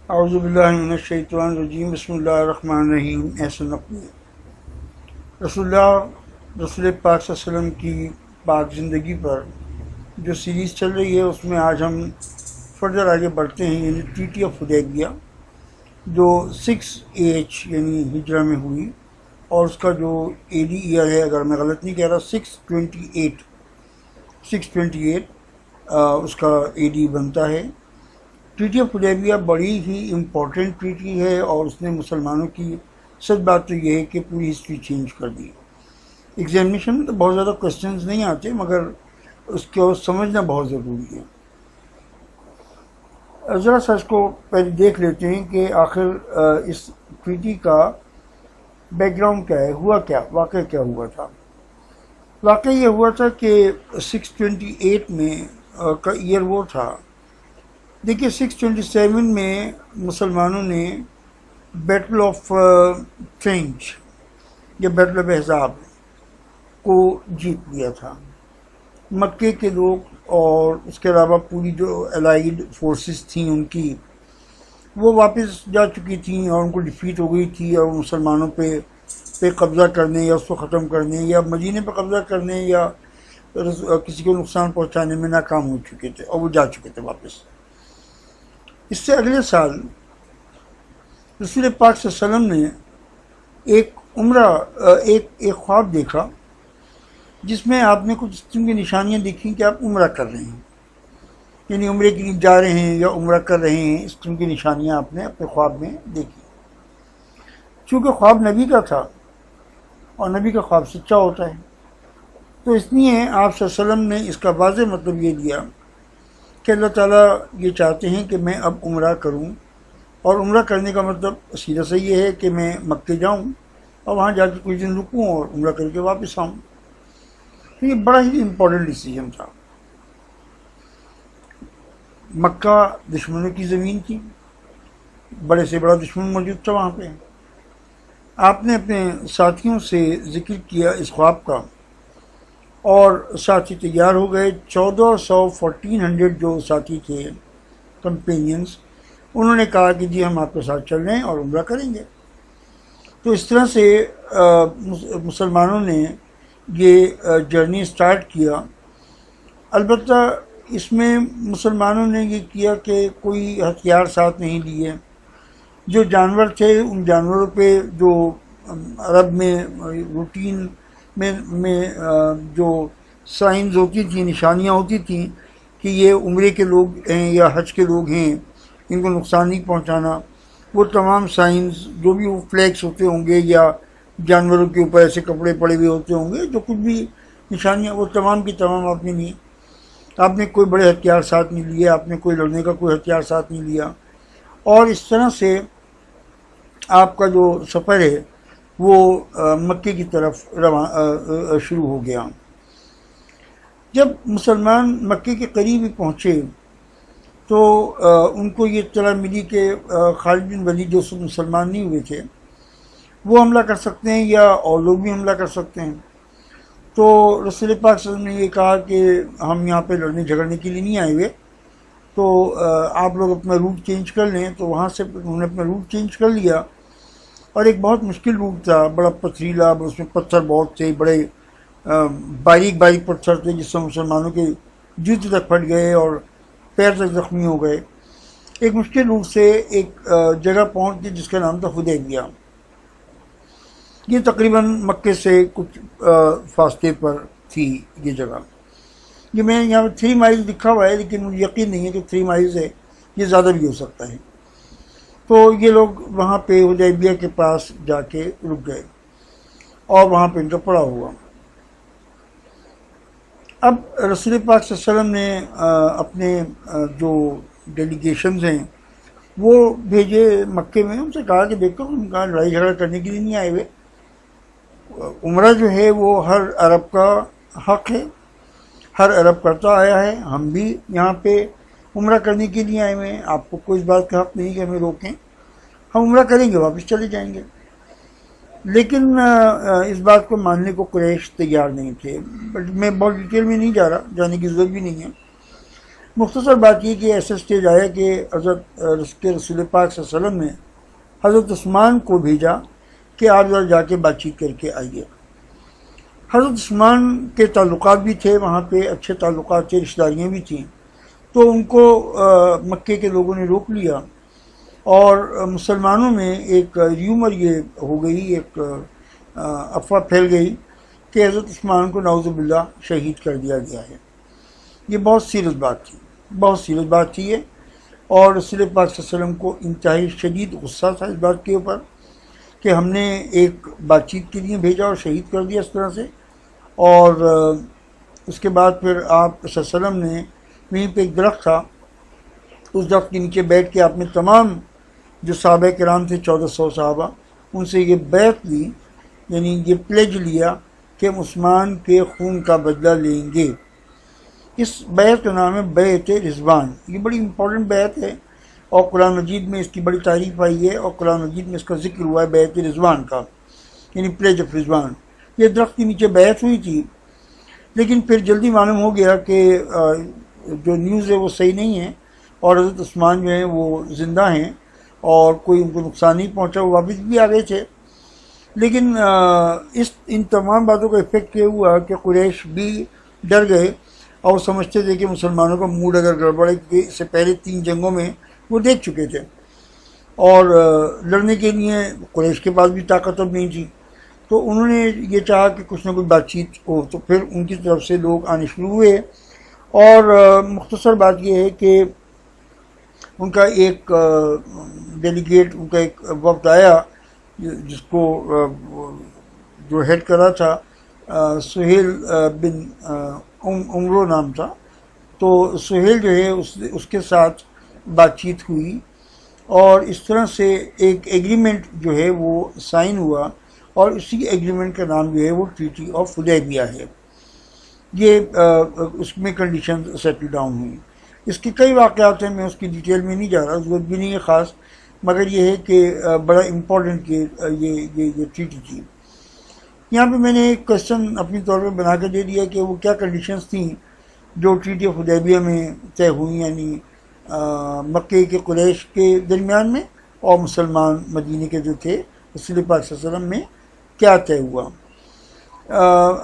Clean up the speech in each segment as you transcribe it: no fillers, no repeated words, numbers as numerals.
اعوذ باللہ من الشیطان الرجیم بسم اللہ الرحمن الرحیم۔ ایسے نقل رسول پاک صلی اللہ علیہ وسلم کی پاک زندگی پر جو سیریز چل رہی ہے اس میں آج ہم فردر آگے بڑھتے ہیں، یعنی ٹریٹی آف حدیبیہ جو 6 یعنی ہجرہ میں ہوئی، اور اس کا جو AD ایئر ہے، اگر میں غلط نہیں کہہ رہا، 628 اس کا AD بنتا ہے۔ ٹریٹی آف حدیبیہ بڑی ہی امپورٹنٹ ٹریٹی ہے، اور اس نے مسلمانوں کی سچ بات تو یہ ہے کہ پوری ہسٹری چینج کر دی۔ ایگزامینیشن میں تو بہت زیادہ کوسچنز نہیں آتے، مگر اس کو سمجھنا بہت ضروری ہے۔ ذرا سا اس کو پہلے دیکھ لیتے ہیں کہ آخر اس ٹریٹی کا بیک گراؤنڈ کیا ہے، ہوا کیا، واقعہ کیا ہوا تھا۔ واقعہ یہ ہوا تھا کہ 628 میں کا ایئر وہ تھا، دیکھیے 627 میں مسلمانوں نے بیٹل آف ٹرینچ یا بیٹل آف احزاب کو جیت لیا تھا۔ مکے کے لوگ اور اس کے علاوہ پوری جو الائیڈ فورسز تھیں ان کی، وہ واپس جا چکی تھیں اور ان کو ڈیفیٹ ہو گئی تھی، اور مسلمانوں پہ قبضہ کرنے یا اس کو ختم کرنے یا مدینے پہ قبضہ کرنے یا کسی کو نقصان پہنچانے میں ناکام ہو چکے تھے، اور وہ جا چکے تھے واپس۔ اس سے اگلے سال رسول پاک صلی اللہ علیہ وسلم نے ایک خواب دیکھا، جس میں آپ نے کچھ قسم کی نشانیاں دیکھیں کہ آپ عمرہ کر رہے ہیں، یعنی عمرے کے لیے جا رہے ہیں یا عمرہ کر رہے ہیں۔ اس قسم کی نشانیاں آپ نے اپنے خواب میں دیکھی۔ چونکہ خواب نبی کا تھا اور نبی کا خواب سچا ہوتا ہے، تو اس لیے آپ صلی اللہ علیہ وسلم نے اس کا واضح مطلب یہ دیا کہ اللہ تعالیٰ یہ چاہتے ہیں کہ میں اب عمرہ کروں، اور عمرہ کرنے کا مطلب سیدھا سا یہ ہے کہ میں مکے جاؤں اور وہاں جا کے کچھ دن رکوں اور عمرہ کر کے واپس آؤں۔ تو یہ بڑا ہی امپورٹنٹ ڈیسیجن تھا۔ مکہ دشمنوں کی زمین تھی، بڑے سے بڑا دشمن موجود تھا وہاں پہ۔ آپ نے اپنے ساتھیوں سے ذکر کیا اس خواب کا، اور ساتھی تیار ہو گئے۔ 1400 جو ساتھی تھے، کمپینینز، انہوں نے کہا کہ جی ہم آپ کے ساتھ چل رہے ہیں اور عمرہ کریں گے۔ تو اس طرح سے مسلمانوں نے یہ جرنی سٹارٹ کیا۔ البتہ اس میں مسلمانوں نے یہ کیا کہ کوئی ہتھیار ساتھ نہیں لیے۔ جو جانور تھے ان جانوروں پہ جو عرب میں روٹین میں جو سائنز ہوتی تھیں، نشانیاں ہوتی تھیں کہ یہ عمرے کے لوگ ہیں یا حج کے لوگ ہیں، ان کو نقصان نہیں پہنچانا، وہ تمام سائنز جو بھی وہ فلیکس ہوتے ہوں گے یا جانوروں کے اوپر ایسے کپڑے پڑے ہوئے ہوتے ہوں گے، جو کچھ بھی نشانیاں، وہ تمام کی تمام آپ نے لی۔ آپ نے کوئی بڑے ہتھیار ساتھ نہیں لیے، آپ نے کوئی لڑنے کا کوئی ہتھیار ساتھ نہیں لیا، اور اس طرح سے آپ کا جو سفر ہے وہ مکے کی طرف شروع ہو گیا۔ جب مسلمان مکے کے قریب ہی پہنچے تو ان کو یہ اطلاع ملی کہ خالد بن ولید جو مسلمان نہیں ہوئے تھے وہ حملہ کر سکتے ہیں یا اور لوگ بھی حملہ کر سکتے ہیں۔ تو رسول پاک صلی اللہ علیہ وسلم نے یہ کہا کہ ہم یہاں پہ لڑنے جھگڑنے کے لیے نہیں آئے ہوئے، تو آپ لوگ اپنا روٹ چینج کر لیں۔ تو وہاں سے انہوں نے اپنا روٹ چینج کر لیا، اور ایک بہت مشکل روٹ تھا، بڑا پتھریلا، اس میں پتھر بہت تھے، بڑے باریک پتھر تھے، جس سے مسلمانوں کے جوتے تک پھٹ گئے اور پیر تک زخمی ہو گئے۔ ایک مشکل روٹ سے ایک جگہ پہنچ گئی جس کا نام تھا حدیبیہ۔ یہ تقریباً مکے سے کچھ فاصلے پر تھی یہ جگہ۔ یہ میں یہاں پہ 3 مائل لکھا ہوا ہے، لیکن مجھے یقین نہیں ہے کہ 3 مائلز ہے، یہ زیادہ بھی ہو سکتا ہے۔ تو یہ لوگ وہاں پہ حدیبیہ کے پاس جا کے رک گئے، اور وہاں پہ ان کا پڑا ہوا۔ اب رسول پاک صلی اللہ علیہ وسلم نے اپنے جو ڈیلیگیشنز ہیں وہ بھیجے مکے میں، ان سے کہا کہ دیکھو ہم کہاں لڑائی جھگڑا کرنے کے لیے نہیں آئے ہوئے، عمرہ جو ہے وہ ہر عرب کا حق ہے، ہر عرب کرتا آیا ہے، ہم بھی یہاں پہ عمرہ کرنے کے لیے آئے ہوئے ہیں، آپ کو کوئی اس بات کا حق نہیں کہ ہمیں روکیں، ہم عمرہ کریں گے واپس چلے جائیں گے۔ لیکن اس بات کو ماننے کو قریش تیار نہیں تھے۔ بٹ میں بہت ڈیٹیل میں نہیں جا رہا، جانے کی ضرورت بھی نہیں ہے، مختصر بات یہ کہ ایسا اسٹیج آیا کہ حضرت رسول پاک صلی اللہ علیہ وسلم نے حضرت عثمان کو بھیجا کہ آپ ذرا جا کے بات چیت کر کے آئیے۔ حضرت عثمان کے تعلقات بھی تھے وہاں پہ، اچھے تعلقات تھے، رشتہ داریاں بھی تھیں، تو ان کو مکے کے لوگوں نے روک لیا، اور مسلمانوں میں ایک ریومر یہ ہو گئی، ایک افواہ پھیل گئی کہ حضرت عثمان کو نعوذ باللہ شہید کر دیا گیا ہے۔ یہ بہت سیریس بات تھی، بہت سیریس بات تھی یہ، اور رسول پاک صلی اللہ علیہ وسلم کو انتہائی شدید غصہ تھا اس بات کے اوپر کہ ہم نے ایک بات چیت کے لیے بھیجا اور شہید کر دیا اس طرح سے۔ اور اس کے بعد پھر آپ صلی اللہ علیہ وسلم نے وہیں پہ ایک درخت تھا، اس درخت کے نیچے بیٹھ کے آپ نے تمام جو صحابہ کرام تھے 1400 صحابہ، ان سے یہ بیعت لی، یعنی یہ پلیج لیا کہ ہم عثمان کے خون کا بدلہ لیں گے۔ اس بیعت کا نام ہے بیعت رضوان۔ یہ بڑی امپورٹنٹ بیعت ہے، اور قرآن مجید میں اس کی بڑی تعریف آئی ہے، اور قرآن مجید میں اس کا ذکر ہوا ہے بیعت رضوان کا، یعنی پلیج آف رضوان۔ یہ درخت کے نیچے بیعت ہوئی تھی، لیکن پھر جلدی معلوم ہو گیا کہ جو نیوز ہے وہ صحیح نہیں ہے، اور حضرت عثمان جو ہیں وہ زندہ ہیں اور کوئی ان کو نقصان نہیں پہنچا، وہ واپس بھی آ گئے تھے۔ لیکن ان تمام باتوں کا افیکٹ یہ ہوا کہ قریش بھی ڈر گئے، اور سمجھتے تھے کہ مسلمانوں کا موڈ اگر گڑبڑ ہے، کیونکہ اس سے پہلے 3 جنگوں میں وہ دیکھ چکے تھے، اور لڑنے کے لیے قریش کے پاس بھی طاقت اب نہیں تھی، تو انہوں نے یہ چاہا کہ کچھ نہ کچھ بات چیت ہو، تو پھر ان کی طرف سے لوگ آنے شروع ہوئے۔ اور مختصر بات یہ ہے کہ ان کا ایک ڈیلیگیٹ، ان کا ایک وفد آیا جس کو جو ہیڈ کرا تھا سہیل بن عمرو نام تھا، تو سہیل جو ہے اس کے ساتھ بات چیت ہوئی، اور اس طرح سے ایک ایگریمنٹ جو ہے وہ سائن ہوا، اور اسی ایگریمنٹ کا نام جو ہے وہ ٹریٹی آف حدیبیہ ہے۔ یہ اس میں کنڈیشن سیٹل ڈاؤن ہوئی۔ اس کے کئی واقعات ہیں، میں اس کی ڈیٹیل میں نہیں جا رہا، ضرورت بھی نہیں ہے خاص، مگر یہ ہے کہ بڑا امپورٹنٹ کہ یہ ٹریٹی تھی۔ یہاں پہ میں نے ایک کوشچن اپنی طور پہ بنا کے دے دیا کہ وہ کیا کنڈیشنز تھیں جو ٹریٹی آف حدیبیہ میں طے ہوئی، یعنی مکے کے قریش کے درمیان میں اور مسلمان مدینے کے جو تھے رسول پاک صلی اللہ علیہ وسلم میں کیا طے ہوا۔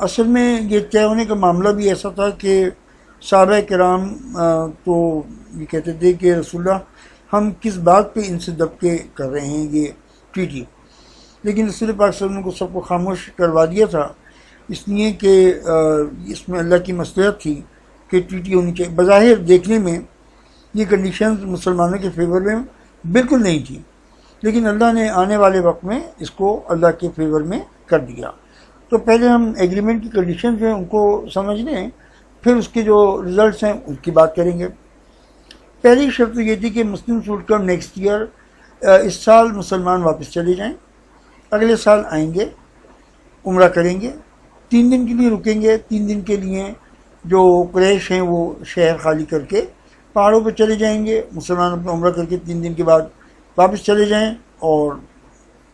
اصل میں یہ طے ہونے کا معاملہ بھی ایسا تھا کہ صحابہ کرام تو یہ کہتے تھے کہ رسول اللہ ہم کس بات پہ ان سے دبکے کر رہے ہیں یہ ٹریٹی، لیکن رسول پاک صلی اللہ علیہ وسلم کو سب کو خاموش کروا دیا تھا، اس لیے کہ اس میں اللہ کی مصلحت تھی کہ ٹریٹی ہونی چاہیے۔ بظاہر دیکھنے میں یہ کنڈیشنز مسلمانوں کے فیور میں بالکل نہیں تھی، لیکن اللہ نے آنے والے وقت میں اس کو اللہ کے فیور میں کر دیا۔ تو پہلے ہم ایگریمنٹ کی کنڈیشنز ہیں ان کو سمجھ لیں، پھر اس کے جو ریزلٹس ہیں ان کی بات کریں گے۔ پہلی شرط یہ تھی کہ Muslim would come next year, اس سال مسلمان واپس چلے جائیں، اگلے سال آئیں گے، عمرہ کریں گے، 3 دن کے لیے رکیں گے، 3 دن کے لیے جو قریش ہیں وہ شہر خالی کر کے پہاڑوں پہ چلے جائیں گے، مسلمان اپنا عمرہ کر کے 3 دن کے بعد واپس چلے جائیں، اور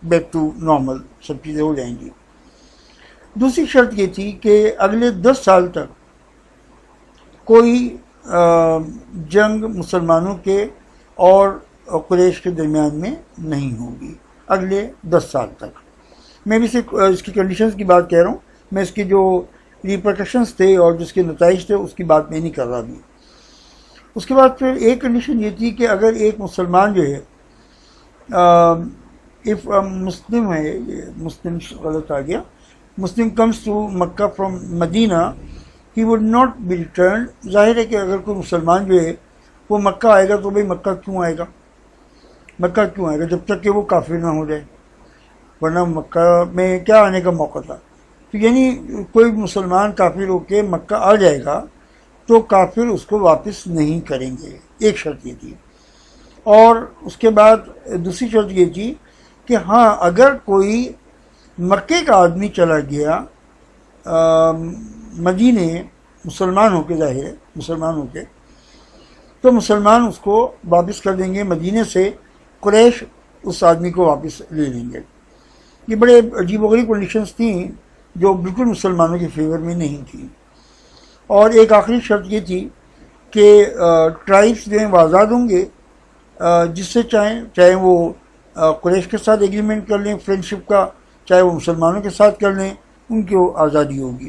بیک ٹو نارمل سب چیزیں ہو جائیں گی۔ دوسری شرط یہ تھی کہ اگلے 10 سال تک کوئی جنگ مسلمانوں کے اور قریش کے درمیان میں نہیں ہوگی، اگلے 10 سال تک۔ میں بھی صرف اس کی کنڈیشنز کی بات کہہ رہا ہوں، میں اس کے جو ریپرکشنز تھے اور جس کے نتائج تھے اس کی بات میں نہیں کر رہا ابھی۔ اس کے بعد پھر ایک کنڈیشن یہ تھی کہ اگر ایک مسلمان جو ہے مسلم ہے، مسلم غلط آ گیا، Muslim comes to Mecca from Medina he would not be returned. ظاہر ہے کہ اگر کوئی مسلمان جو ہے وہ مکہ آئے گا تو بھائی مکہ کیوں آئے گا، مکہ کیوں آئے گا جب تک کہ وہ کافر نہ ہو جائے، ورنہ مکہ میں کیا آنے کا موقع تھا۔ تو یعنی کوئی مسلمان کافر ہو کے مکہ آ جائے گا تو کافر اس کو واپس نہیں کریں گے، ایک شرط یہ تھی۔ اور اس کے بعد دوسری شرط یہ تھی کہ ہاں اگر کوئی مکے کا آدمی چلا گیا مدینے مسلمان ہو کے، ظاہر ہے مسلمان ہو کے، تو مسلمان اس کو واپس کر دیں گے مدینے سے، قریش اس آدمی کو واپس لے لیں گے۔ یہ بڑے عجیب و غریب کنڈیشنز تھیں جو بالکل مسلمانوں کے فیور میں نہیں تھیں۔ اور ایک آخری شرط یہ تھی کہ ٹرائبس جو ہیں وہ آزاد ہوں گے، جس سے چاہے وہ قریش کے ساتھ ایگریمنٹ کر لیں فرینڈشپ کا، چاہے وہ مسلمانوں کے ساتھ کر لیں، ان کی آزادی ہوگی۔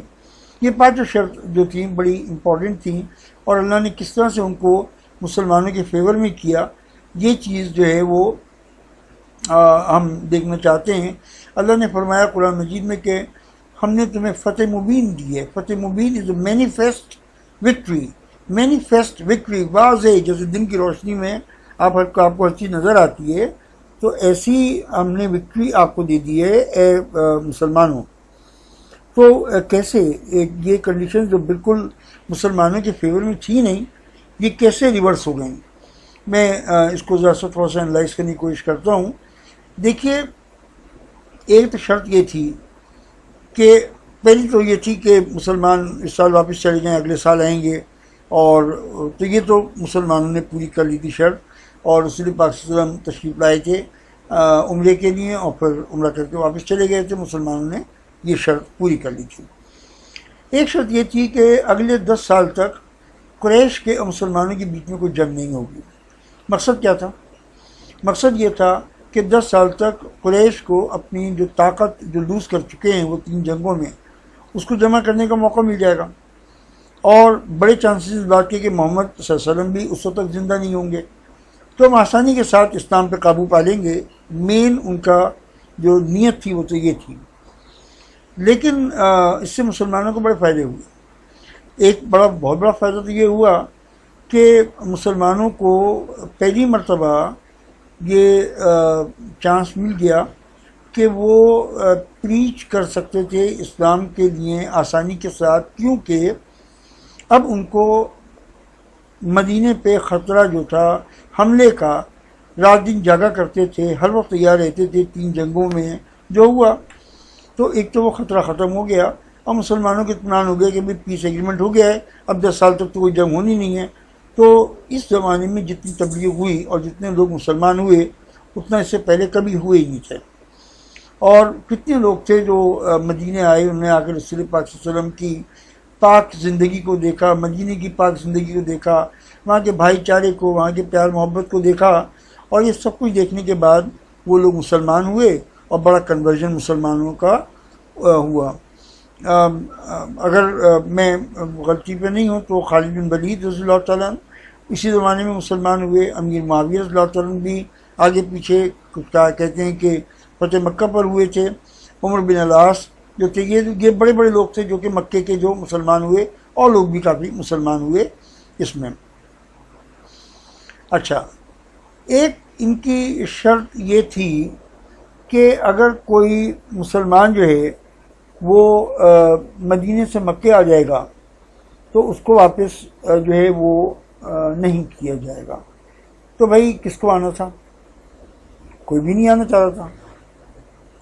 یہ پانچوں شرط جو تھیں بڑی امپورٹنٹ تھیں، اور اللہ نے کس طرح سے ان کو مسلمانوں کے فیور میں کیا، یہ چیز جو ہے وہ ہم دیکھنا چاہتے ہیں۔ اللہ نے فرمایا قرآن مجید میں کہ ہم نے تمہیں فتح مبین دی ہے۔ فتح مبین از اے مینیفیسٹ وکٹری، مینیفیسٹ وکٹری، واضح جیسے دن کی روشنی میں آپ کو ہر چیز نظر آتی ہے، تو ایسی ہم نے وکٹری آپ کو دے دی ہے اے مسلمانوں۔ تو کیسے یہ کنڈیشن جو بالکل مسلمانوں کے فیور میں تھی نہیں، یہ کیسے ریورس ہو گئیں؟ میں اس کو ذرا سا تھوڑا سا انالائز کرنے کی کوشش کرتا ہوں۔ دیکھیے، ایک تو شرط یہ تھی کہ پہلی تو یہ تھی کہ مسلمان اس سال واپس چلے جائیں، اگلے سال آئیں گے، اور تو یہ تو مسلمانوں نے پوری کر لی تھی شرط، اور رسول پاک صلی اللہ علیہ وسلم تشریف لائے تھے عمرے کے لیے، اور پھر عمرہ کر کے واپس چلے گئے تھے۔ مسلمانوں نے یہ شرط پوری کر لی تھی۔ ایک شرط یہ تھی کہ اگلے 10 سال تک قریش کے اور مسلمانوں کے بیچ میں کوئی جنگ نہیں ہوگی۔ مقصد کیا تھا؟ مقصد یہ تھا کہ 10 سال تک قریش کو اپنی جو طاقت جو لوز کر چکے ہیں وہ 3 جنگوں میں، اس کو جمع کرنے کا موقع مل جائے گا، اور بڑے چانسز اس بات کے کہ محمد صلی اللہ علیہ وسلم بھی اس وقت تک زندہ نہیں ہوں گے، تو ہم آسانی کے ساتھ اسلام پہ قابو پا لیں گے۔ مین ان کا جو نیت تھی وہ تو یہ تھی۔ لیکن اس سے مسلمانوں کو بڑے فائدے ہوئے۔ ایک بہت بڑا فائدہ تو یہ ہوا کہ مسلمانوں کو پہلی مرتبہ یہ چانس مل گیا کہ وہ پریچ کر سکتے تھے اسلام کے لیے آسانی کے ساتھ، کیونکہ اب ان کو مدینے پہ خطرہ جو تھا حملے کا، رات دن جاگا کرتے تھے، ہر وقت تیار رہتے تھے 3 جنگوں میں جو ہوا، تو ایک تو وہ خطرہ ختم ہو گیا، اور مسلمانوں کے اطمینان ہو گیا کہ بھی پیس ایگریمنٹ ہو گیا ہے، اب 10 سال تک تو کوئی جنگ ہونی نہیں ہے۔ تو اس زمانے میں جتنی تبلیغ ہوئی اور جتنے لوگ مسلمان ہوئے، اتنا اس سے پہلے کبھی ہوئے ہی نہیں تھے۔ اور کتنے لوگ تھے جو مدینے آئے، انہوں نے آ کے رسول پاک صلی اللہ علیہ وسلم کی پاک زندگی کو دیکھا، مدینے کی پاک زندگی کو دیکھا، وہاں کے بھائی چارے کو، وہاں کے پیار محبت کو دیکھا، اور یہ سب کچھ دیکھنے کے بعد وہ لوگ مسلمان ہوئے، اور بڑا کنورژن مسلمانوں کا ہوا۔ اگر میں غلطی پہ نہیں ہوں تو خالد بن ولید رضی اللہ تعالیٰ عنہ اسی زمانے میں مسلمان ہوئے، امیر معاویہ رضی اللہ تعالیٰ عنہ بھی آگے پیچھے کہتے ہیں کہ فتح مکہ پر ہوئے تھے، عمر بن العاص جو تھے، یہ بڑے بڑے لوگ تھے جو کہ مکے کے جو مسلمان ہوئے، اور لوگ بھی کافی مسلمان ہوئے اس میں۔ اچھا، ایک ان کی شرط یہ تھی کہ اگر کوئی مسلمان جو ہے وہ مدینے سے مکے آ جائے گا تو اس کو واپس جو ہے وہ نہیں کیا جائے گا۔ تو بھائی کس کو آنا تھا؟ کوئی بھی نہیں آنا چاہ رہا تھا،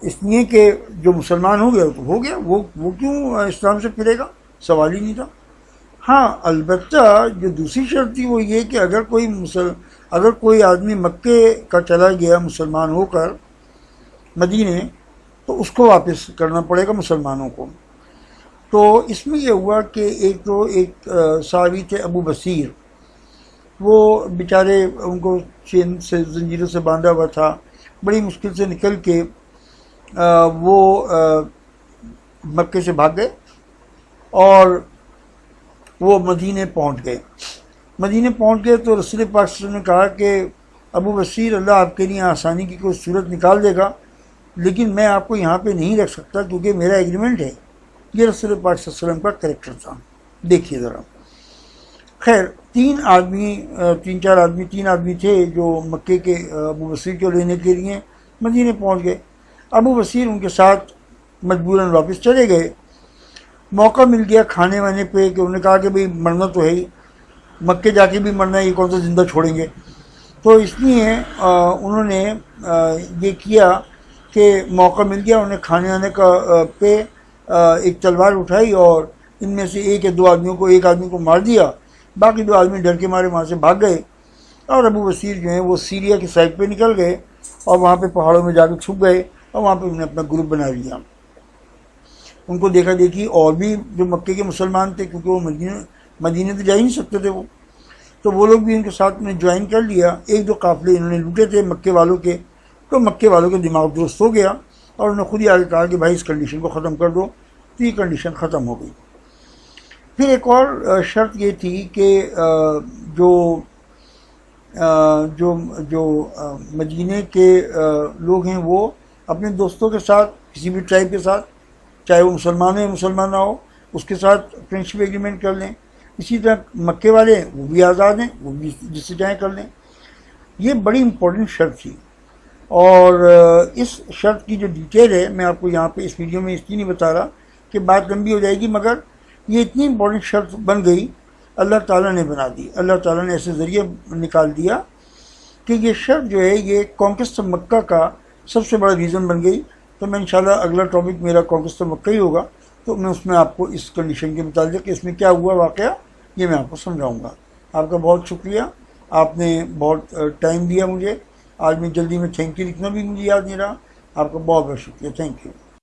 اس لیے کہ جو مسلمان ہو گیا تو ہو گیا، وہ کیوں اسلام سے پھرے گا؟ سوال ہی نہیں تھا۔ ہاں، البتہ جو دوسری شرط تھی وہ یہ کہ اگر کوئی آدمی مکے کا چلا گیا مسلمان ہو کر مدینے، تو اس کو واپس کرنا پڑے گا مسلمانوں کو۔ تو اس میں یہ ہوا کہ ایک صحابی تھے ابو بصیر، وہ بیچارے ان کو چین سے زنجیروں سے باندھا ہوا تھا، بڑی مشکل سے نکل کے وہ مکے سے بھاگ گئے اور وہ مدینے پہنچ گئے۔ مدینے پہنچ گئے تو رسول پاک صلی اللہ علیہ وسلم نے کہا کہ ابو بصیر، اللہ آپ کے لیے آسانی کی کوئی صورت نکال دے گا، لیکن میں آپ کو یہاں پہ نہیں رکھ سکتا کیونکہ میرا ایگریمنٹ ہے۔ یہ رسول پاک صلی اللہ علیہ وسلم کا کریکٹر تھا۔ دیکھیے ذرا، خیر تین آدمی تھے جو مکے کے ابو بصیر کو لینے کے لیے مدینے پہنچ گئے۔ ابو بصیر ان کے ساتھ مجبوراً واپس چلے گئے۔ موقع مل گیا کھانے وانے پہ کہ انہوں نے کہا کہ بھئی مرنا تو ہے ہی، مکے جا کے بھی مرنا ہے، یہ کون سا زندہ چھوڑیں گے۔ تو اس لیے انہوں نے یہ کیا کہ موقع مل گیا، انہوں نے کھانے وانے کا پہ ایک تلوار اٹھائی اور ان میں سے ایک آدمی کو مار دیا، باقی 2 آدمی ڈر کے مارے وہاں سے بھاگ گئے، اور ابو بصیر جو ہیں وہ سیریا کی سائڈ پہ نکل گئے اور وہاں پہ پہاڑوں میں جا کے چھپ گئے، اور وہاں پہ انہوں نے اپنا گروپ بنا لیا۔ ان کو دیکھا دیکھی اور بھی جو مکے کے مسلمان تھے، کیونکہ وہ مدینے تو جا ہی نہیں سکتے تھے وہ، تو وہ لوگ بھی ان کے ساتھ میں جوائن کر لیا. ایک دو قافلے انہوں نے لوٹے تھے مکے والوں کے, تو مکے والوں کا دماغ درست ہو گیا اور انہوں نے خود ہی آگے کہا کہ بھائی اس کنڈیشن کو ختم کر دو, تو یہ کنڈیشن ختم ہو گئی. پھر ایک اور شرط یہ تھی کہ جو مدینے کے لوگ ہیں وہ اپنے دوستوں کے ساتھ, کسی بھی ٹرائب کے ساتھ, چاہے وہ مسلمان ہو یا مسلمان نہ ہو, اس کے ساتھ فرینڈشپ ایگریمنٹ کر لیں. اسی طرح مکے والے وہ بھی آزاد ہیں, وہ بھی جس سے چاہیں کر لیں. یہ بڑی امپورٹنٹ شرط تھی, اور اس شرط کی جو ڈیٹیل ہے میں آپ کو یہاں پہ اس ویڈیو میں اس لیے نہیں بتا رہا کہ بات لمبی ہو جائے گی, مگر یہ اتنی امپورٹنٹ شرط بن گئی, اللہ تعالیٰ نے بنا دی, اللہ تعالیٰ نے ایسے ذریعے نکال دیا کہ یہ شرط جو ہے یہ کانکویسٹ آف مکہ کا سب سے بڑا ریزن بن گئی. تو میں انشاءاللہ اگلا ٹاپک میرا کانکویسٹ آف مکہ ہی ہوگا, تو میں اس میں آپ کو اس کنڈیشن کے متعلق کہ اس میں کیا ہوا واقعہ یہ میں آپ کو سمجھاؤں گا. آپ کا بہت شکریہ, آپ نے بہت ٹائم دیا مجھے. آج میں جلدی میں تھینک یو لکھنا بھی مجھے یاد نہیں رہا. آپ کا بہت بہت شکریہ, تھینک یو.